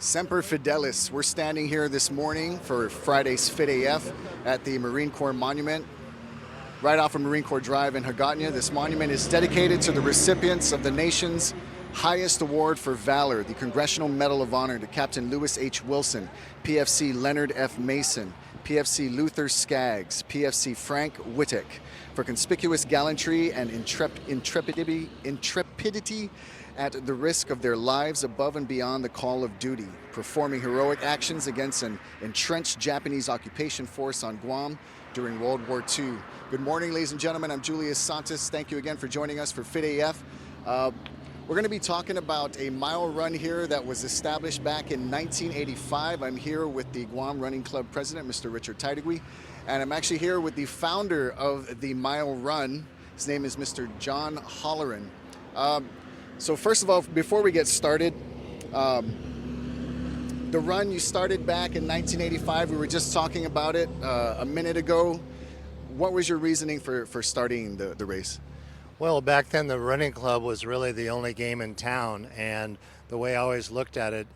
Semper Fidelis. We're standing here this morning for Friday's Fit AF at the Marine Corps Monument, right off of Marine Corps Drive in Hagåtña. This monument is dedicated to the recipients of the nation's highest award for valor, the Congressional Medal of Honor, to Captain Lewis H. Wilson, PFC Leonard F. Mason, PFC Luther Skaggs, PFC Frank Wittek, for conspicuous gallantry and intrepidity at the risk of their lives above and beyond the call of duty, performing heroic actions against an entrenched Japanese occupation force on Guam during World War II. Good morning, ladies and gentlemen. I'm Julius. Thank you again for joining us for Fit AF. We're going to be talking about a mile run here that was established back in 1985. I'm here with the Guam Running Club president, Mr. Richard Taitigui, and I'm actually here with the founder of the mile run. His name is Mr. John Holleran. So first of all, before we get started, the run you started back in 1985, we were just talking about it a minute ago. What was your reasoning for starting the race? Well, back then the running club was really the only game in town, and the way I always looked at it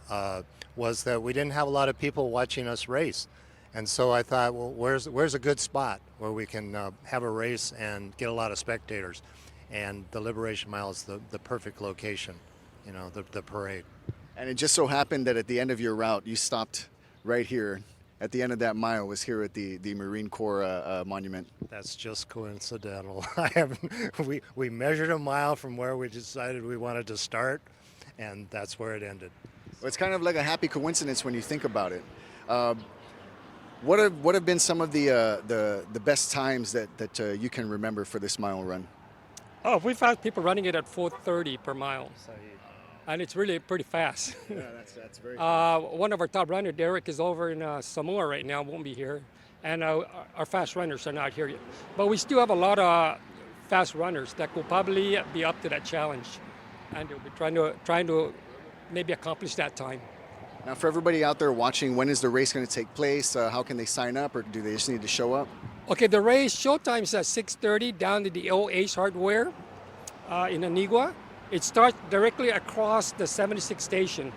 was that we didn't have a lot of people watching us race. And so I thought, well, where's a good spot where we can have a race and get a lot of spectators? And the Liberation Mile is the perfect location, you know, the parade. And it just so happened that at the end of your route, you stopped right here. At the end of that mile was here at the Marine Corps Monument. That's just coincidental. We measured a mile from where we decided we wanted to start, and that's where it ended. Well, it's kind of like a happy coincidence when you think about it. What have been some of the best times that you can remember for this mile run? Oh, we've had people running it at 4:30 per mile, and it's really pretty fast. Yeah, that's very one of our top runners, Derek, is over in Samoa right now, won't be here. And our fast runners are not here yet. But we still have a lot of fast runners that will probably be up to that challenge. And they'll be trying to maybe accomplish that time. Now, for everybody out there watching, when is the race going to take place? How can they sign up, or do they just need to show up? Okay, the race showtime is at 6:30 down to the old Ace Hardware in Anigua. It starts directly across the 76 station.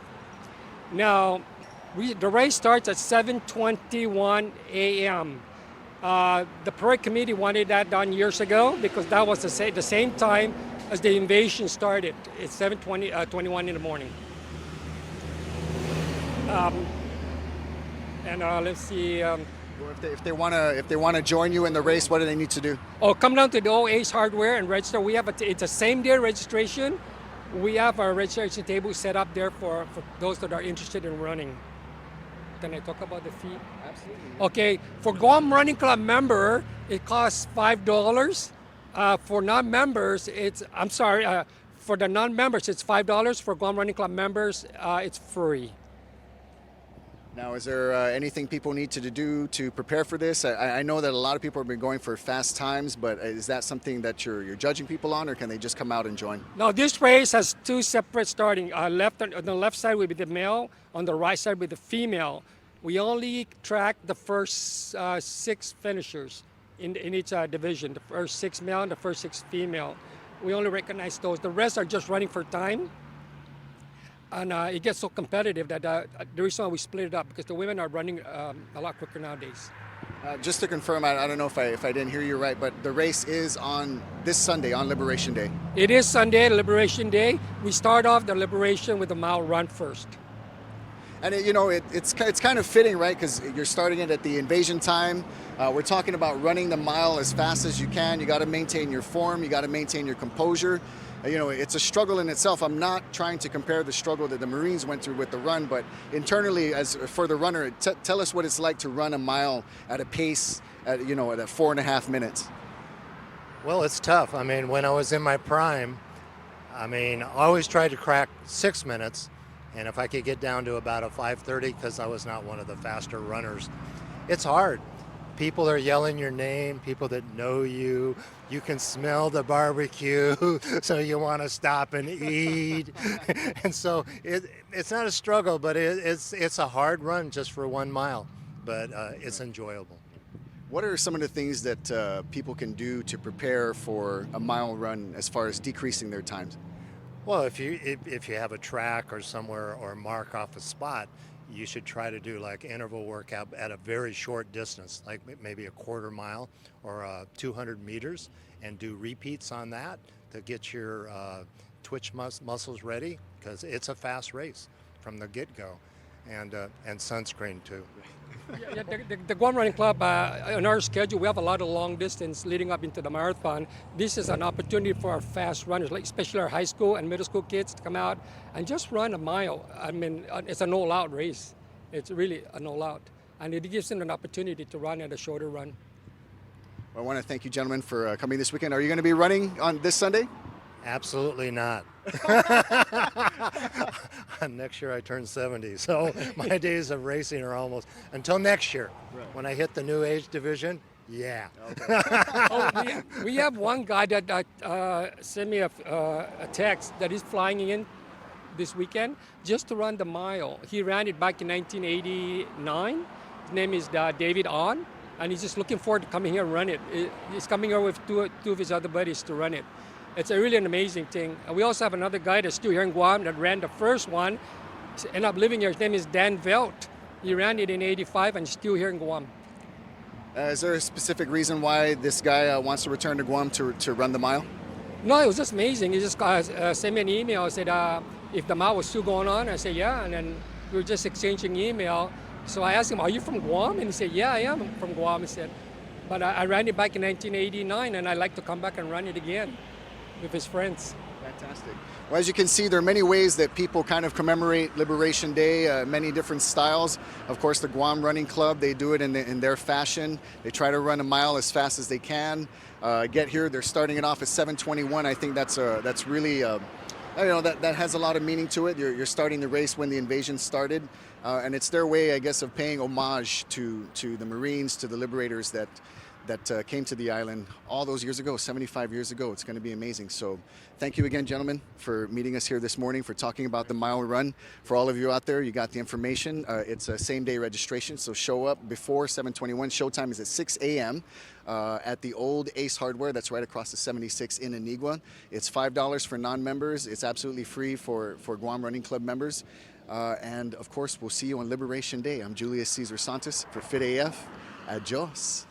Now, the race starts at 7:21 a.m. The parade committee wanted that done years ago because that was the same time as the invasion started. It's 7:21 in the morning. Let's see. If they want to join you in the race, what do they need to do? Oh, come down to the old Ace Hardware and register. We have it's a same-day registration. We have our registration table set up there for those that are interested in running. Can I talk about the fee? Absolutely. Okay, for Guam Running Club member, it costs $5. For non-members, for the non-members, it's $5. For Guam Running Club members, it's free. Now, is there anything people need to do to prepare for this? I know that a lot of people have been going for fast times, but is that something that you're judging people on, or can they just come out and join? No, this race has two separate starting. On the left side will be the male, on the right side will be the female. We only track the first 6 finishers in each division, the first 6 male and the first 6 female. We only recognize those. The rest are just running for time. And it gets so competitive that the reason why we split it up, because the women are running a lot quicker nowadays. Just to confirm, I don't know if I didn't hear you right, but the race is on this Sunday, on Liberation Day. It is Sunday, Liberation Day. We start off the Liberation with a mile run first. And it's kind of fitting, right? Because you're starting it at the invasion time. We're talking about running the mile as fast as you can. You got to maintain your form. You got to maintain your composure. It's a struggle in itself. I'm not trying to compare the struggle that the Marines went through with the run, but internally, as for the runner, tell us what it's like to run a mile at a pace at 4.5 minutes. Well, it's tough. I mean, when I was in my prime, I always tried to crack 6 minutes, and if I could get down to about a 5:30, because I was not one of the faster runners, it's hard. People are yelling your name, people that know you. You can smell the barbecue, so you want to stop and eat. And so it's not a struggle, but it's a hard run just for 1 mile, but it's enjoyable. What are some of the things that people can do to prepare for a mile run as far as decreasing their times? Well, if you have a track or somewhere or mark off a spot, you should try to do like interval workout at a very short distance, like maybe a quarter mile or 200 meters, and do repeats on that to get your twitch muscles ready, because it's a fast race from the get-go, and sunscreen too. Yeah, the Guam Running Club, on our schedule, we have a lot of long distance leading up into the marathon. This is an opportunity for our fast runners, like especially our high school and middle school kids, to come out and just run a mile. I mean, it's an all-out race. It's really an all-out. And it gives them an opportunity to run at a shorter run. I want to thank you, gentlemen, for coming this weekend. Are you going to be running on this Sunday? Absolutely not. Next year I turn 70, so my days of racing are almost until next year. Right. When I hit the new age division, yeah. Okay. Oh, we have one guy that sent me a text that he's flying in this weekend just to run the mile. He ran it back in 1989. His name is David On, and he's just looking forward to coming here and run it. He's coming here with two of his other buddies to run it. It's a really an amazing thing. And we also have another guy that's still here in Guam that ran the first one. He ended up living here. His name is Dan Velt. He ran it in '85 and still here in Guam. Is there a specific reason why this guy wants to return to Guam to run the mile? No, it was just amazing. He just sent me an email, said if the mile was still going on. I said, yeah, and then we were just exchanging email. So I asked him, are you from Guam? And he said, yeah, I am from Guam. He said, but I ran it back in 1989, and I'd like to come back and run it again with his friends. Fantastic. Well, as you can see, there are many ways that people kind of commemorate Liberation Day, many different styles. Of course, the Guam Running Club, they do it in their fashion. They try to run a mile as fast as they can. Get here, they're starting it off at 7:21. I think that's really, that has a lot of meaning to it. You're starting the race when the invasion started. And it's their way, I guess, of paying homage to the Marines, to the liberators that came to the island all those years ago, 75 years ago. It's going to be amazing. So thank you again, gentlemen, for meeting us here this morning, for talking about the mile run. For all of you out there, you got the information. It's a same-day registration, so show up before 7:21. Showtime is at 6 a.m. At the old Ace Hardware. That's right across the 76 in Anigua. It's $5 for non-members. It's absolutely free for Guam Running Club members. And, of course, we'll see you on Liberation Day. I'm Julius Cesar Santos for Fit AF. Adios.